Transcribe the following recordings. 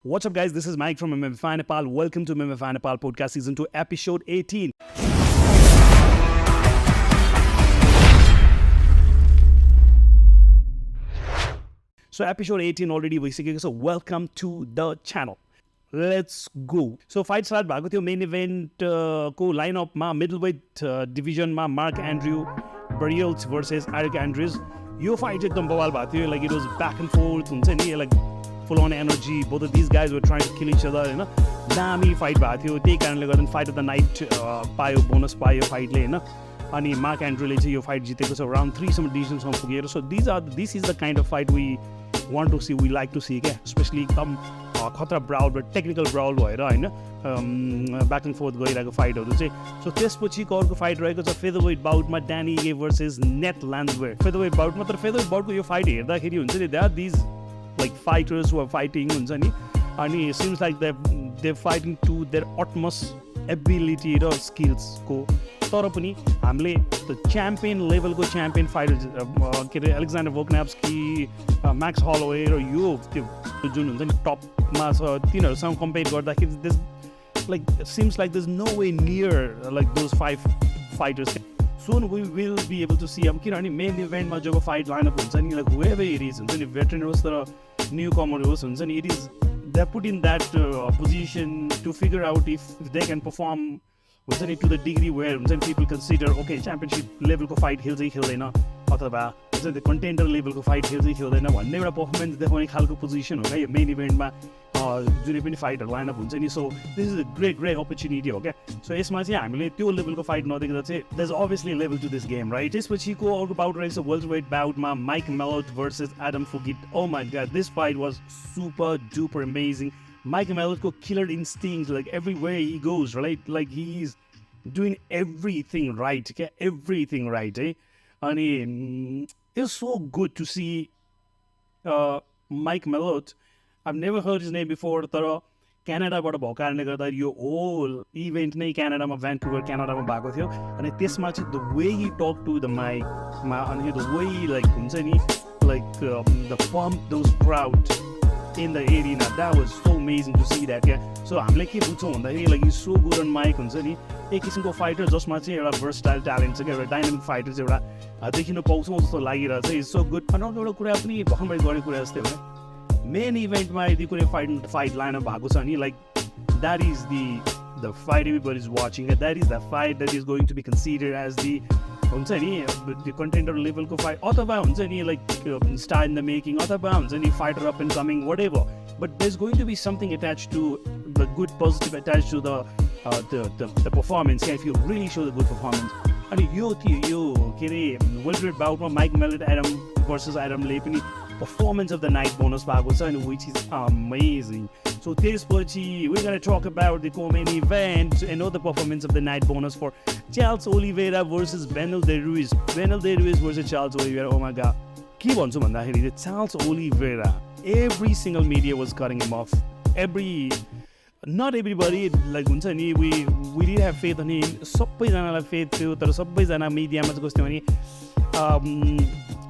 What's up, guys? This is Mike from mmanepal. Welcome to mmanepal podcast season 2, episode 18. So episode 18 already basically. So welcome to the channel. Let's go. So fight start भएको थियो main event को lineup मा middleweight division मा Mark Andrew Dariush versus Eric Andrews. यो fight एकदम बवाल भएको थियो. Like it was back and forth हुन्छ नि, like full on energy. Both of these guys were trying to kill each other, you know. दामी fight भएको थियो. त्यही कारणले गर्दा fight of the night पायो, bonus पायो fight ले, हैन. अनि Mark Andrew ले चाहिँ यो fight जितेको छ, round 3 सम्म decision सम्म पुगेर. So this is the kind of fight we want to see, we like to see, especially एकदम खतरा brawl, but technical brawl भएर हैन, back and forth गइरहेको फाइटहरु चाहिँ. सो त्यसपछिको अर्को फाइट रहेको छ featherweight bout मा Danny versus Ned Landwehr. featherweight bout मा तर featherweight bout को यो फाइट हेर्दाखेरि हुन्छ नि, there are these like fighters who are fighting हुन्छ नि, अनि seems like they're fighting to their utmost ability र skills को. तर पनि हामीले त च्याम्पियन लेभलको च्याम्पियन फाइटर के अरे अलेक्जेन्डर भोकनाभ्स्की, म्याक्स हलोवे र यो त्यो जुन हुन्छ नि टपमा छ तिनीहरूसँग कम्पेयर गर्दाखेरि this like seems like this no way near like those 5 fighters. Soon we will be able to see. अब किनभने मेन इभेन्टमा जब फाइट लाइनअप हुन्छ नि, लाइक वेभर इट इज हुन्छ नि, भेटरेन होस् तर न्यू कमर होस् हुन्छ नि, it is they put in that position to figure out if they can perform हुन्छ नि टु द डिग्री वेयर हुन्छ नि पिपल कन्सिडर ओके च्याम्पियनसिप लेभलको फाइट खेल्दै खेल्दैन अथवा हुन्छ नि कन्टेन्डर लेभलको फाइट खेल्दै खेल्दैन भन्ने एउटा पर्फर्मेन्स देखाउने खालको पोजिसन हो क्या यो मेन इभेन्टमा जुनै पनि फाइटहरू लाइनअप हुन्छ नि. So this is a great opportunity हो क्या. सो यसमा चाहिँ हामीले त्यो लेभलको फाइट नदेख्दा चाहिँ there is obviously level to this game, right. त्यसपछिको अर्को बाउट रहेछ वेल्टरवेट बाउटमा Mike Malott versus Adam Fugitt. Oh my god, this fight was super duper amazing. Mike Malot's killer instincts, like everywhere he goes, right? Like he's doing everything right, okay? Everything right, eh? And it's so good to see Mike Malot. I've never heard his name before, तर क्यानाडाबाट भएको कारणले गर्दा यो whole event नै क्यानाडामा भ्यान्कुभर क्यानाडामा भएको थियो. अनि त्यसमा चाहिँ the way he talk to the माइकमा अनि द वे लाइक हुन्छ नि like the pump those crowd in the arena, that was so amazing to see that. So हामीले के बुझ्छौँ भन्दाखेरि like is so good on mic हुन्छ नि, एक किसिमको फाइटर जसमा चाहिँ एउटा भर्सटाइल ट्यालेन्ट छ क्या, एउटा डाइनामिक फाइटर चाहिँ एउटा देखिन पाउँछौँ जस्तो लागिरहेको छ. Is so good. अनि अर्को एउटा कुरा पनि भर्खर मैले गरेको कुरा जस्तै हो, मेन इभेन्टमा यदि कुनै फाइट लाइनअप भएको छ नि, like that is the fight everybody is watching, that is the fight that is going to be considered as the हुन्छ नि कन्टेन्डर लेभलको फाइट, अथवा हुन्छ नि like star in the making, अथवा हुन्छ नि fighter up and coming whatever. But there is going to be something attach to the good positive attach to the performance. If you really so the good performance. अनि यो के अरे welterweight बाउटमा Mike मेलोट Adam versus एडमले पनि performance of the night bonus पाएको छ, अनि which is amazing. So त्यसपछि we're going to talk about the co-main event, another performance of the night bonus for Charles Oliveira versus Beneil Dariush. Beneil Dariush versus Charles Oliveira. Oh my god. के भन्छु भन्दाखेरि Charles Oliveira, every single media was cutting him off. Not everybody, like हुन्छ नि, we did have faith on him. सबैजनालाई faith थियो, तर सबैजना मिडियामा चाहिँ कस्तो भने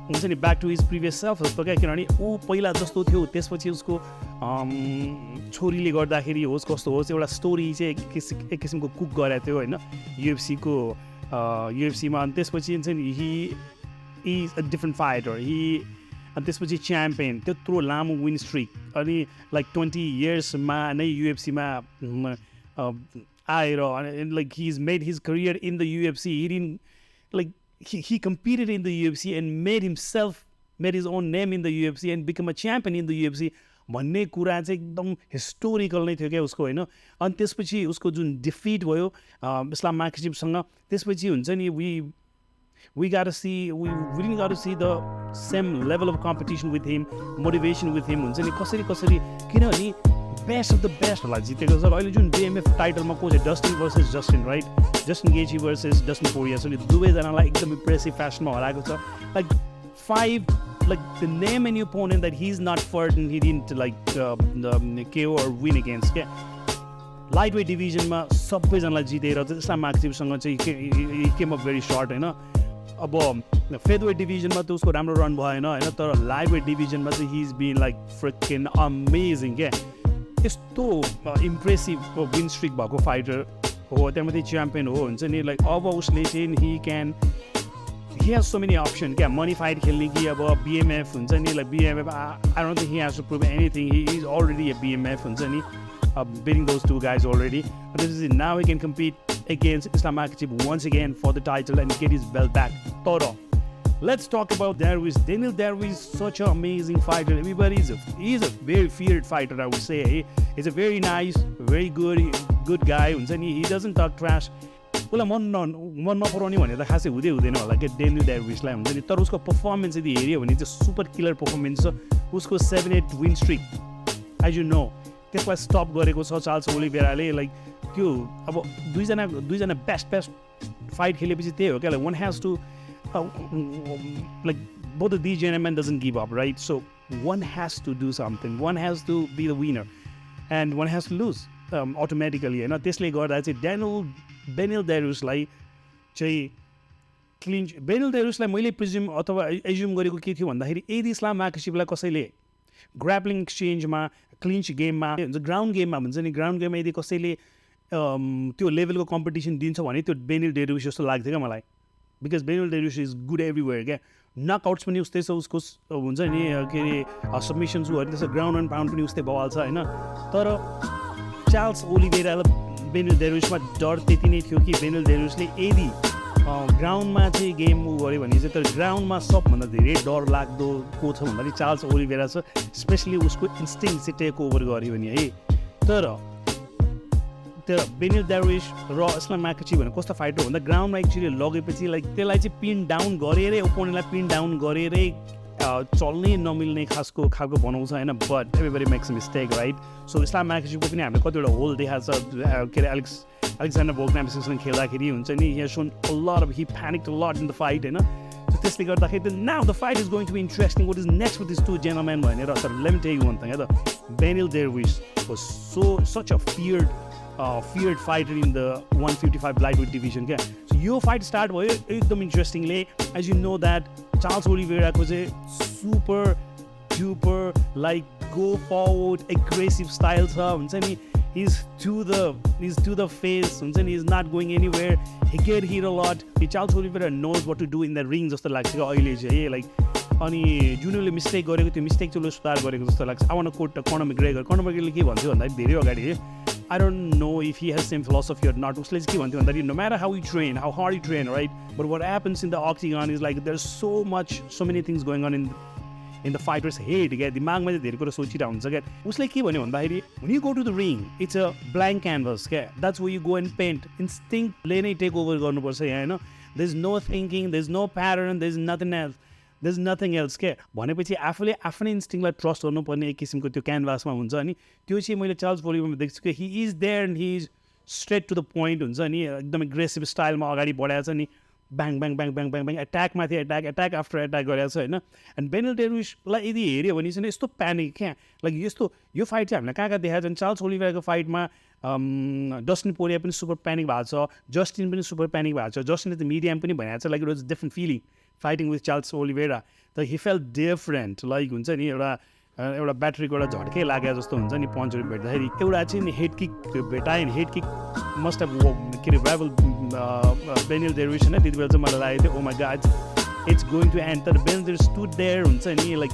हुन्छ नि back to his previous self जस्तो क्या. किनभने ऊ पहिला जस्तो थियो, त्यसपछि उसको छोरीले गर्दाखेरि होस् कस्तो होस् एउटा स्टोरी चाहिँ एक किसिमको कुक गरेको थियो होइन युएफसीमा. अनि त्यसपछि हुन्छ नि he is a different fighter. अनि त्यसपछि च्याम्पियन, त्यत्रो लामो विन स्ट्रिक, अनि लाइक 20 इयर्समा नै युएफसीमा आएर like he is made his career in the UFC. He didn't like he competed in the UFC and made his own name in the UFC and become a champion in the UFC भन्ने कुरा चाहिँ एकदम historical नै थियो क्या उसको होइन. अनि त्यसपछि उसको जुन डिफिट भयो इस्लाम मार्केसिपसँग, त्यसपछि हुन्छ नि we got to see the same level of competition with him, motivation with him हुन्छ नि कसरी किनभने बेस्ट अफ द बेस्टहरूलाई जितेको छ. अहिले जुन डिएमएफ टाइटलमा को छ Dustin versus Justin, right, Justin Gaethje versus Dustin Poirier. So दुवैजनालाई एकदम इम्प्रेसिभ फ्यासनमा हराएको छ. Like 5 like the name and opponent that he's not fought and he didn't like KO or win against. Lightweight डिभिजनमा सबैजनालाई जितेर चाहिँ इस्लाम मार्केसिपसँग चाहिँ he came up very short होइन. अब फेदरवेट डिभिजनमा त उसको राम्रो रन भएन होइन, तर लाइटवेट डिभिजनमा चाहिँ he is been like freaking amazing. यस्तो इम्प्रेसिभ विन स्ट्रिक भएको फाइटर हो, त्यहाँमाथि च्याम्पियन हो हुन्छ नि, लाइक अब उसले चाहिँ he has so many options. क्या मनी फाइट खेल्ने कि अब BMF हुन्छ नि, like BMF I don't think he has to prove anything. He is already a BMF हुन्छ नि, beating those two guys already. But this is now he can compete against Islam Makhachev once again for the title and get his belt back. Toro. Let's talk about Dariush. Daniel Dariush is such an amazing fighter. Everybody he's a very feared fighter, I would say. He's a very nice, very good guy. He doesn't talk trash. उसलाई मन नपराउने भनेर त खासै हुँदैन होला क्या Daniel ड्यारुइसलाई हुन्छ नि, तर उसको पर्फर्मेन्स यदि हेऱ्यो भने चाहिँ सुपर किलर पर्फर्मेन्स छ उसको 7-8 win streak as you know, त्यसलाई स्टप गरेको छ चार्ल्स ओलिभेराले। लाइक त्यो अब दुईजना बेस्ट फाइट खेलेपछि त्यही हो क्या, like one has to like both the these gentlemen doesn't give up right, so one has to do something, one has to be the winner and one has to lose automatically होइन। त्यसले गर्दा चाहिँ Daniel ड्यारुइसलाई चाहिँ Daniel ड्यारुइसलाई मैले प्रिज्युम अथवा assume गरेको के थियो भन्दाखेरि यदि इस्लाम माखाचेभलाई कसैले ग्राप्लिङ एक्सचेन्जमा क्लिन्च गेममा हुन्छ, ग्राउन्ड गेममा हुन्छ नि, ग्राउन्ड गेममा यदि कसैले त्यो लेभलको कम्पिटिसन दिन्छ भने त्यो डेनियल ड्यारुइस जस्तो लाग्थ्यो क्या मलाई, because Daniel Dariush is good everywhere क्या। नकआउट्स पनि उस्तै छ उसको, हुन्छ नि के अरे सबमिसन्सहरू त्यसो, ग्राउन्ड एन्ड पाउन्ड पनि उस्तै भइहाल्छ होइन। तर चार्ल्स ओलिभेरालाई डेनियल ड्यारुइसमा डर त्यति नै थियो कि डेनियल ड्यारुइसले यदि ग्राउन्डमा चाहिँ गेम गऱ्यो भने चाहिँ, तर ग्राउन्डमा सबभन्दा धेरै डर लाग्दो को छ भन्दाखेरि चार्ल्स ओलिभेरा छ, स्पेसली उसको इन्स्टिङ चाहिँ टेक ओभर गऱ्यो भने है। तर डेनियल ड्यारुइस र इस्लाम माखाचेभ भने कस्तो फाइटर भन्दा ग्राउन्डमा एक्चुअली लगेपछि लाइक त्यसलाई चाहिँ पिन डाउन गरेरै, ओपोनेन्टलाई पिन डाउन गरेरै चल्नै नमिल्ने खालको बनाउँछ होइन। But everybody makes mistake right, so Islam माखाचेभको पनि हामीले कतिवटा होल देखाएको छ के अरे अलेक्जेन्डर भोग्नामसँग खेल्दाखेरि हुन्छ नि, he has shown a lot of, he panicked a lot in the fight होइन। सो त्यसले गर्दाखेरि now the fight is going to be interesting, what is next with these two gentlemen भनेर। तर let me tell you one thing, Daniel Dariush was such a feared fighter in the 155 lightweight division क्या। So यो fight start भयो एकदम interestingly, as you know that Charles ओलिभेराको चाहिँ super duper like go forward aggressive style छ हुन्छ नि, he's to the face हुन्छ नि, he's not going anywhere, he get hit a lot. Charles Oliveira knows what to do in the ring जस्तो लाग्छ क्या अहिले चाहिँ लाइक। अनि जुनले मिस्टेक गरेको त्यो मिस्टेक चाहिँ उसले सुधार गरेको जस्तो लाग्छ। I want to quote कनर मैग्रेगरले के भन्थ्यो भन्दाखेरि धेरै अगाडि, I don't know if he has same philosophy or not, उसले चाहिँ के भन्थ्यो भन्दाखेरि no matter how you train, how hard you train right, but what happens in the octagon is like there's so many things going on in the fighter's head क्या, दिमागमा चाहिँ धेरै कुरा सोचिरहेको हुन्छ क्या। उसले के भन्यो भन्दाखेरि when you go to the ring it's a blank canvas क्या, that's where you go and paint, instinctले नै टेक ओभर गर्नुपर्छ यहाँ होइन, there's no thinking, there's no pattern, there's nothing else क्या। भनेपछि आफूले आफ्नै इन्स्टिङलाई ट्रस्ट गर्नुपर्ने एक किसिमको त्यो क्यानभासमा हुन्छ अनि त्यो चाहिँ मैले चार्ल्स ओलिभेरामा देख्छु कि he is there and he is straight to the point हुन्छ नि, एकदम एग्रेसिभ स्टाइलमा अगाडि बढाएको छ नि, bang bang bang bang bang bang एट्याकमाथि एट्याक आफ्टर एट्याक गरेको छ होइन। एन्ड डेनियल ड्यारुइसलाई यदि हेऱ्यो भने चाहिँ यस्तो प्यानिक क्या, लाइक यस्तो यो फाइट चाहिँ हामीलाई कहाँ देखाएको छ। चार्ल्स ओलिभेराको फाइटमा डस्टिन पोरिया पनि सुपर प्यानिक भएको छ, जस्टिन पनि सुपर प्यानिक भएको छ, जस्टिनले त मिडियम पनि भनेको छ, like it was different feeling fighting with Charles Oliveira, तर ही फेल्ट डिफरेन्ट लाइक हुन्छ नि, एउटा ब्याट्रीको एउटा झट्कै लागे जस्तो हुन्छ नि पन्चहरू भेट्दाखेरि। एउटा चाहिँ नि हेड किक भेटायो नि, हेड किक मस्ट हेभ के अरे राइभल डेनियल ड्यारुइस होइन, त्यति बेला चाहिँ मलाई लागेको थियो oh my god it's going to end, तर डेनियल ड्यारुइस स्टुड देयर हुन्छ नि लाइक।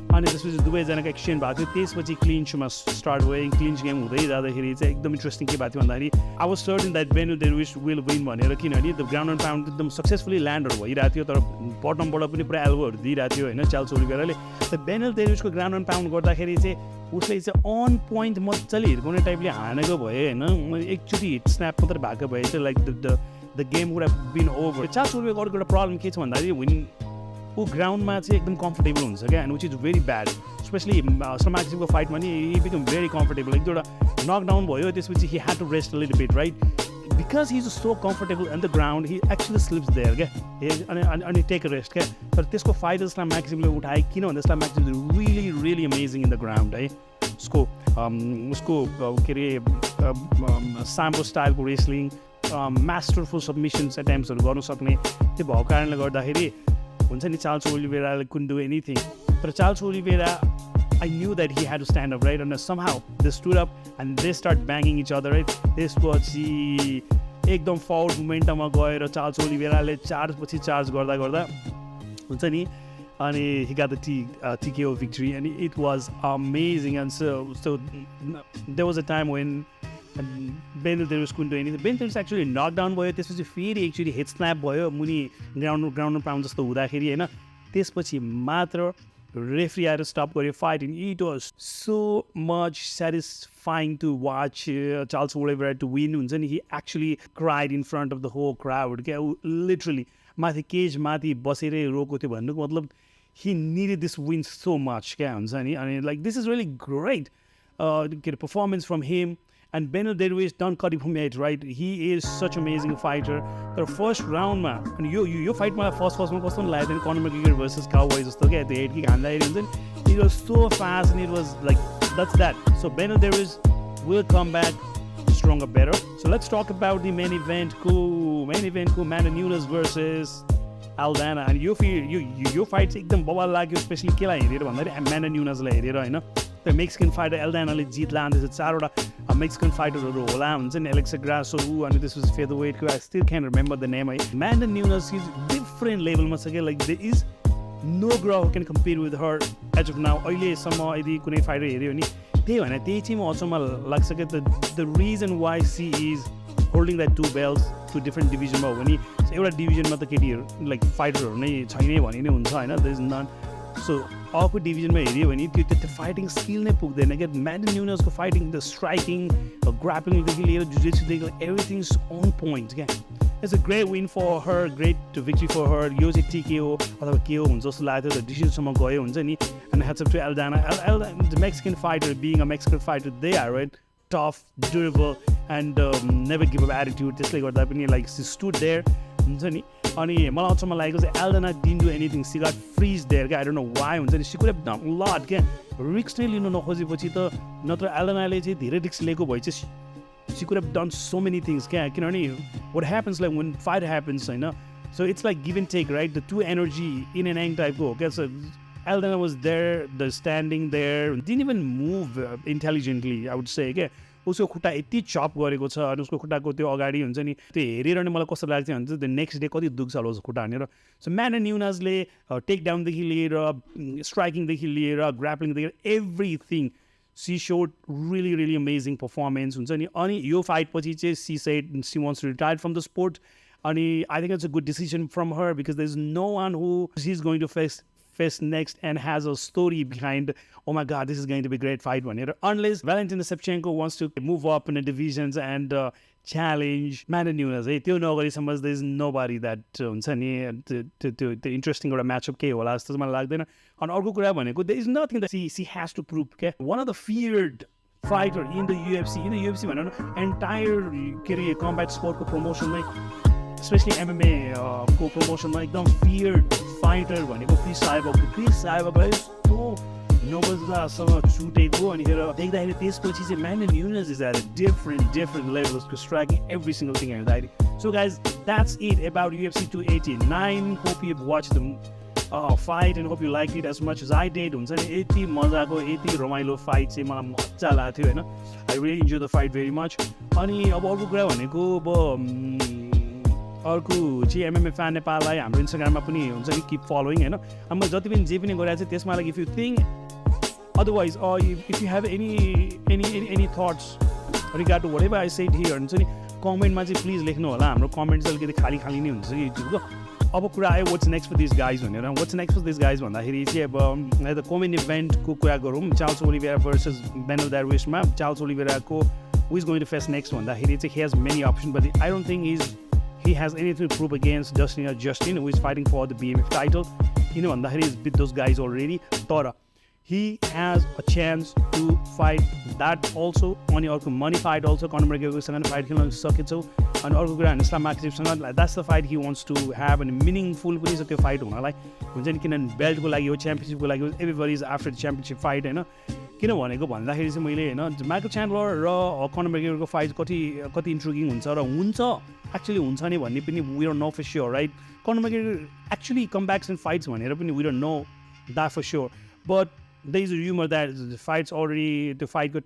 अनि त्यसपछि दुवैजनाको एक्सचेन्ज भएको थियो, त्यसपछि क्लिन्चमा स्टार्ट भयो, क्लिन्च गेम हुँदै जाँदाखेरि चाहिँ एकदम इन्ट्रेस्टिङ के भएको थियो भन्दाखेरि I was certain that Daniel Dariush will win भनेर, किनभने द ग्राउन्ड एन्ड पाउन्ड एकदम सक्सेसफुली ल्यान्डहरू भइरहेको थियो, तर बटमबाट पनि पुरा एल्बोहरू दिइरहेको थियो होइन चार्ल्स ओलिभेराले। तर डेनियल ड्यारुइसको ग्राउन्ड एन्ड पाउन्ड गर्दाखेरि चाहिँ उसले चाहिँ अन पोइन्ट मजाले हिर्काउने टाइपले हानेको भयो होइन, एकचोटि हिट स्न्याप मात्रै भएको भए चाहिँ like the game would have been over. Charles ओलिभेराको अर्को एउटा प्रब्लम के छ भन्दाखेरि ऊ ग्राउन्डमा चाहिँ एकदम कम्फर्टेबल हुन्छ क्या, and which is very bad, specially समाजको फाइटमा नि ही बिकम भेरी कम्फर्टेबल। एक दुईवटा नकडाउन भयो त्यसपछि he had to rest a little bit right, because he is so comfortable in the ground, he actually slips there क्या, अनि take a rest क्या। तर त्यसको फाइदा इस्लाम माखाचेभले उठाए, किन भन्दा Islam Makhachev is really amazing in the ground है। उसको के अरे साम्बो स्टाइलको रेस्लिङ, मास्टरफुल सबमिसन्स एटेम्प्ट्सहरू गर्नु सक्ने, त्यो भएको कारणले गर्दाखेरि हुन्छ नि चार्ल्स ओलिभेराले कुडन्ट डु एनिथिङ। तर Charles Oliveira I knew that he had to stand up, right? And somehow they stood up and they start banging each other, right? त्यसपछि एकदम फर्वर्ड मोमेन्टमा गएर चार्ल्स ओलिभेराले चार्जपछि चार्ज गर्दा गर्दा हुन्छ नि अनि he got the TKO victory and it was amazing. And so there was a time when Dariush couldn't do anything. Dariush actually knocked down भयो, त्यसपछि फेरि actually head slap भयो मुनि ग्राउन्ड पाउन्ड जस्तो हुँदाखेरि हैन, त्यसपछि मात्र referee had to stop the fight, and it was so much satisfying to watch Charles Oliveira to win. And he actually cried in front of the whole crowd. Literally, माथि cage माथि बसेर रोको थियो भन्नुको मतलब he needed this win so much. And like this is really great get a performance from him. And Dariush don't cut it from it, right? He is such an amazing fighter. The first round, man, and you fight my first one, custom like then Conor McGregor versus Cowboys. Okay, the head kick and it was so fast, and it was like that's that. So Dariush will come back stronger, better. So let's talk about the main event. Amanda Nunes versus Aldana. And you fight एकदम बवाल लाग्यो, especially केलाई हेरेर भन्दाखेरि Amanda Nunesलाई हेरेर हैन. The Mexican fighter Aldanaले जित लाँदैछ, चारवटा Mexican fighterहरू होला हुन्छ नि, Alexa Grasso, and this was featherweight. I still can't remember the name. Amanda Nunes is different level मा छ के, like there is no girl who can compete with her as of now. अहिलेसम्म यदि कुनै fighter हेर्यो भने त्यही भने त्यही चाहिँ म अचम्म लाग्छ के the reason why she is holding that two belts to different division मा हो भने एउटा डिभिजनमा त केटीहरू लाइक फाइटरहरू नै छैन भने नै हुन्छ हैन, there is none. So अर्को डिभिजनमा हेऱ्यो भने त्यो फाइटिङ स्किल नै पुग्दैन क्या. Amanda Nunesको फाइटिङ, द स्ट्राइकिङ, ग्राप्लिङदेखि लिएर जुजिट्सुदेखि everything is on point क्या. It's a great win for her, great victory for her. यो चाहिँ TKO अथवा KO हुन्छ जस्तो लाग्थ्यो, त डिसिजनसम्म गयो हुन्छ नि. And hats up to Aldana. The Mexican fighter, being a Mexican fighter, they are right, tough, durable, and never give up attitude. त्यसले गर्दा पनि like she stood there हुन्छ नि. अनि मलाई अचम्म लागेको चाहिँ Aldana didn't do anything. She got freeze there. I don't know why हुन्छ नि. She could have done a lot क्या. रिक्स नै लिनु नखोजेपछि त नत्र Aldanaले चाहिँ धेरै रिक्स लिएको भए चाहिँ she could have done so many things क्या. किनभने what happens like when fight happens हैन, so it's like give and take, right? The two energy in and out type go. Okay, so Aldana was there, the standing there, didn't even move intelligently, I would say. Okay, उसको खुट्टा यति chop गरेको छ अनि उसको खुट्टाको त्यो अगाडि हुन्छ नि, त्यो हेरेर नै मलाई कस्तो लाग्थ्यो भने द नेक्स्ट डे कति दुख्छ होला उसको खुट्टा हानेर. सो Amanda Nunesले टेक डाउनदेखि लिएर स्ट्राइकिङदेखि लिएर ग्राप्लिङदेखि everything she showed really amazing performance हुन्छ नि. अनि यो फाइट पछि चाहिँ she said she wants to retire from the sport. अनि I think it's a good decision from her because there's no one who she's going to face next and has a story behind, oh my god, this is going to be a great fight one. Unless Valentina Shevchenko wants to move up in the divisions and challenge Amanda Nunes. त्यो नगरीसम्म there's nobody that हुन्छ नि त्यो interesting एउटा matchup के होला जस्तो मलाई लाग्दैन. अनि अर्को कुरा भनेको there is nothing that she has to prove. Okay? One of the feared fighter in the UFC भनौँ न entire के अरे combat sport को promotion मै, especially MMA को promotion मा एकदम feared fighter भनेको Chris Cyborg यस्तो नोबल्ससँग छुटेको अनि देख्दाखेरि त्यसपछि चाहिँ Amanda Nunes is at a different level of striking every single thing हेर्दाखेरि. So guys, that's it about UFC 289. Hope you've watched the fight and hope you liked it as much as I did. हुन्छ नि यति मजाको यति रमाइलो fight चाहिँ मलाई मजा लाग्थ्यो हैन. I really enjoyed the fight very much. अनि अब अर्को कुरा भनेको अब अर्को चाहिँ MMA fan नेपाललाई हाम्रो इन्स्टाग्राममा पनि हुन्छ नि किप फलोइङ हैन. अब म जति पनि जे पनि गरिरहेको छु त्यसमा लागि if you think otherwise or if you have any thoughts regard to whatever I said here हुन्छ नि कमेन्टमा चाहिँ प्लिज लेख्नु होला. हाम्रो कमेन्ट चाहिँ अलिकति खाली नै हुन्छ कि युट्युबको. अब कुरा आयो what's next for these guys भनेर. what's next for these guys भन्दाखेरि चाहिँ अब द कोमेन इभेन्टको कुरा गरौँ. चार्ल्स ओलिभेरा versus Dariushमा चार्ल्स ओलिभेराको who is going to face next भन्दाखेरि चाहिँ he has many options but I don't think he has anything to prove against Justin who is fighting for the BMF title. किन भन्दाखेरि he's beat those guys already. तर he has a chance to fight that also. अनि अर्को money fight also Conor McGregorसँग fight खेल्न सकेछौ. अनि अर्को कुरा इस्लाम माक्सिमसँग that's the fight he wants to have and meaningful पनि छ त्यो फाइट हुनलाई हुन्छ नि. किनभने बेल्टको लागि हो, च्याम्पियनसिपको लागि हो, everybody is after the championship fight हैन. किन भनेको भन्दाखेरि चाहिँ मैले हैन माइकल च्यान्डलर र कनर मेगरेगरको फाइट कति इन्ट्रिगिङ हुन्छ र हुन्छ एक्चुअली हुन्छ नि भन्ने पनि we don't know for sure, right. Conor McGregor actually comebacks and fights भनेर पनि we don't know that for sure. But there is a rumor that the fight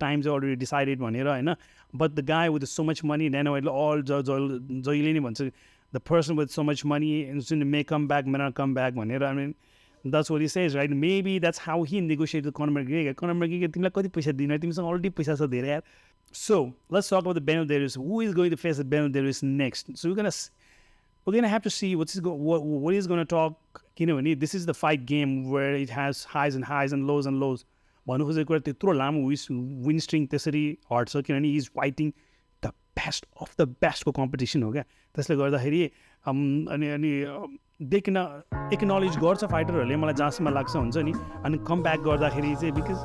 times already decided भनेर हैन, but the guy with so much money then all जहिले नि भन्छ the person with so much money is may come back, may not come back भनेर. I mean, that's what he says, right? Maybe that's how he negotiated with Conor McGregor. Conor McGregor तिमीलाई कति पैसा दिनु, तिमीसँग already पैसा छ धेरै यार. So let's talk about the Beneil Dariush. Who is going to face the Beneil Dariush next? So we're gonna have to see what he's gonna talk. You know, this is the fight game where it has highs and lows and lows. भन्नु खोजेको त्यत्रो लामो win string त्यसरी हट्छ किनभने he is fighting the best of the best को competition हो क्या. त्यसले गर्दाखेरि अनि they can acknowledge गर्छ फाइटरहरूले मलाई जहाँसम्म लाग्छ हुन्छ नि. अनि कम ब्याक गर्दाखेरि चाहिँ बिकज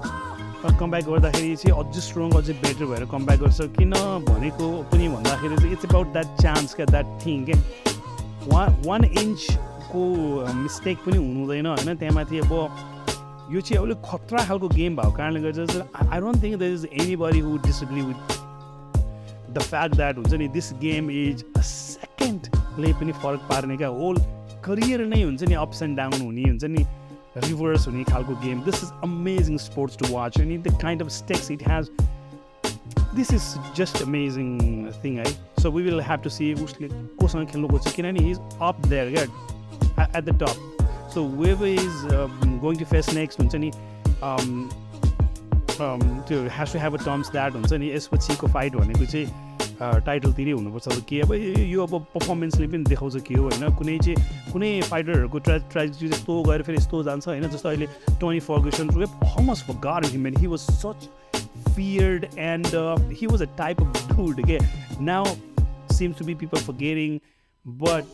कम ब्याक गर्दाखेरि चाहिँ अझै स्ट्रङ अझै बेटर भएर कम ब्याक गर्छ. किन भनेको पनि भन्दाखेरि चाहिँ इट्स अबाउट द्याट चान्स क्या, द्याट थिङ क्या. 1 इन्चको मिस्टेक पनि हुँदैन होइन. त्यहाँमाथि अब यो चाहिँ अलिक खतरा खालको गेम भएको कारणले गर्दा I don't think there is anybody who disagree with the fact that हुन्छ नि दिस गेम इज अ सेकेन्डले पनि फरक पार्ने क्या. होल करियर नै हुन्छ नि अप्स एन्ड डाउन हुने हुन्छ नि, रिभर्स हुने खालको game. This is amazing sports to watch अनि the kind of stakes it has. This is just amazing thing है. So we will have to see उसले कोसँग खेल्नु खोज्छ किनभने हि इज अप देयर क्या at the top. So whoever is going to face next हुन्छ नि has to have a terms that हुन्छ नि यसपछिको फाइट भनेको चाहिँ टाइटलतिरै हुनुपर्छ. के अब यो अब पर्फर्मेन्सले पनि देखाउँछ के हो होइन. कुनै फाइटरहरूको ट्रेजेडी यस्तो गएर फेरि यस्तो जान्छ होइन. जस्तो अहिले Tony Ferguson almost forgot him and he was such feared and he was a type of dude okay. Now seems to be people forgetting but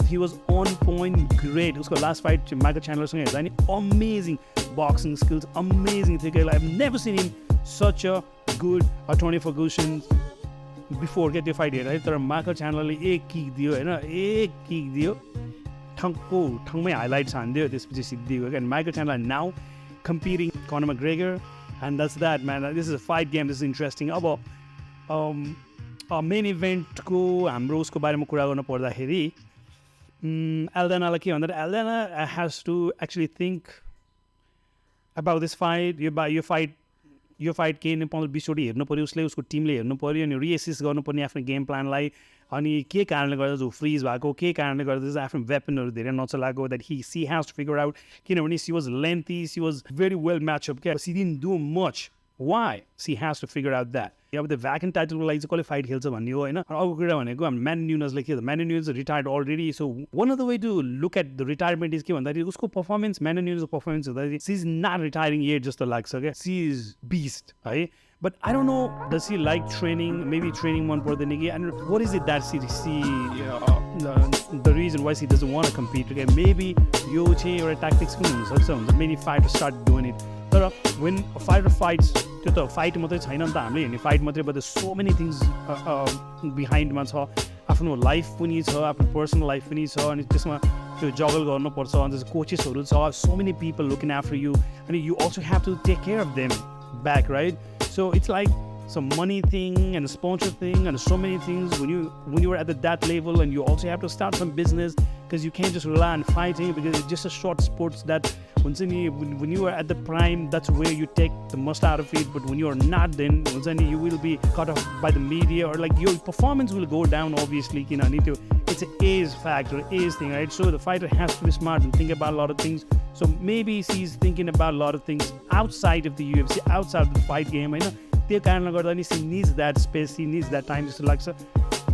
he was on point great. उसको last fight Michael Chandlerसँग हेर्दा नि amazing boxing skills, amazing थियो. I've never seen him such a good Tony Ferguson before get the fight हेर्दा है. तर Michael Chandlerले एक kick दियो होइन, एक किक दियो ठङमै हाइलाइट्स हान्दियो त्यसपछि सिद्धियो क्या. Michael Chandler now competing Conor McGregor and that's that man. This is a fight game, this is interesting. अब मेन इभेन्टको हाम्रो उसको बारेमा कुरा गर्नु पर्दाखेरि Aldanaलाई के भन्दा Aldana has to actually think about this fight. यो फाइट केही नै 15-20 हेर्नु पऱ्यो उसले, उसको टिमले हेर्नु पऱ्यो अनि रिएसेस गर्नुपर्ने आफ्नो गेम प्लानलाई. अनि के कारणले गर्दा जो फ्रिज भएको, के कारणले गर्दा चाहिँ आफ्नो वेपनहरू धेरै नचलाएको that she has to figure out. किनभने she was lengthy, she was very well matchup क्या. She didn't do much. Why she has to figure out that. अब त्यो भ्याकेन्ट टाइटलको लागि चाहिँ कसले फाइट खेल्छ भन्ने हो होइन. अर्को कुरा भनेको हाम्रो म्यान न्युनजले के Amanda Nunes retired already. So one of the way to look at the retirement is के भन्दाखेरि उसको पर्फर्मेन्स म्यान न्युनजको पर्फर्मेन्स हुँदाखेरि she is not retiring yet जस्तो लाग्छ क्या. सी इज बिस्ट है. But I don't know, does she like training? Maybe training मन पर्दैन कि. And what is it that she the reason why she doesn't want to compete? Okay, maybe यो चाहिँ एउटा tactics पनि हुनसक्छ हुन्छ. Many fighters start doing it. तर when a fighter fights त्यो त फाइट मात्रै छैन नि त हामीले हेर्ने फाइट मात्रै. but there's so many things बिहाइन्डमा छ. आफ्नो लाइफ पनि छ, आफ्नो पर्सनल लाइफ पनि छ अनि त्यसमा त्यो जगल गर्नुपर्छ. अनि कोचेसहरू छ, so many people looking after you and you also have to take care of them back, right? So it's like some money thing and a sponsor thing and so many things when you are at that level, and you also have to start some business because you can't just rely on fighting because it's just a short sports that when you are at the prime, that's where you take the most out of it. But when you are not, then you will be cut off by the media or like your performance will go down obviously. It's an age factor, age thing, right? So the fighter has to be smart and think about a lot of things. So maybe she's thinking about a lot of things outside of the UFC, outside of the fight game. I know त्यो कारणले गर्दा नि she needs that space, she needs that time जस्तो लाग्छ.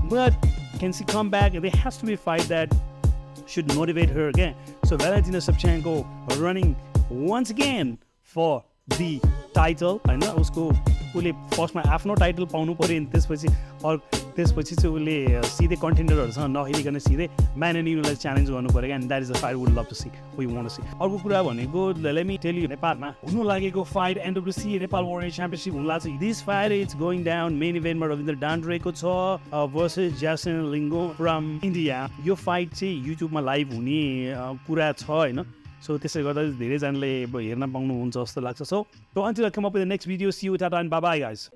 But can she come back? There has to be a fight that should motivate her again. So Valentina Shevchenko running once again for the title. होइन उसको उसले फर्स्टमा आफ्नो title पाउनु पऱ्यो अनि त्यसपछि चाहिँ उसले सिधै कन्टेन्डरहरूसँग नखेलिकन सिधै म्यान एन्ड न्युनजलाई च्यालेन्ज गर्नु पऱ्यो क्या. And that is a fight would love to see, we want to see. अर्को कुरा भनेको लेट मी टेल यु, नेपालमा हुनु लागेको fight NWC Nepal world championship हुन लाग्छ. This fight is going down. Main इभेन्टमा रविन्द्र डान्ड्रेको छ versus Jason Lingo from India. यो फाइट चाहिँ युट्युबमा लाइभ हुने कुरा छ होइन. सो त्यसले गर्दा धेरैजनाले अब हेर्न पाउनुहुन्छ जस्तो लाग्छ. So until I come up with the next video, see you, tata and bye bye guys.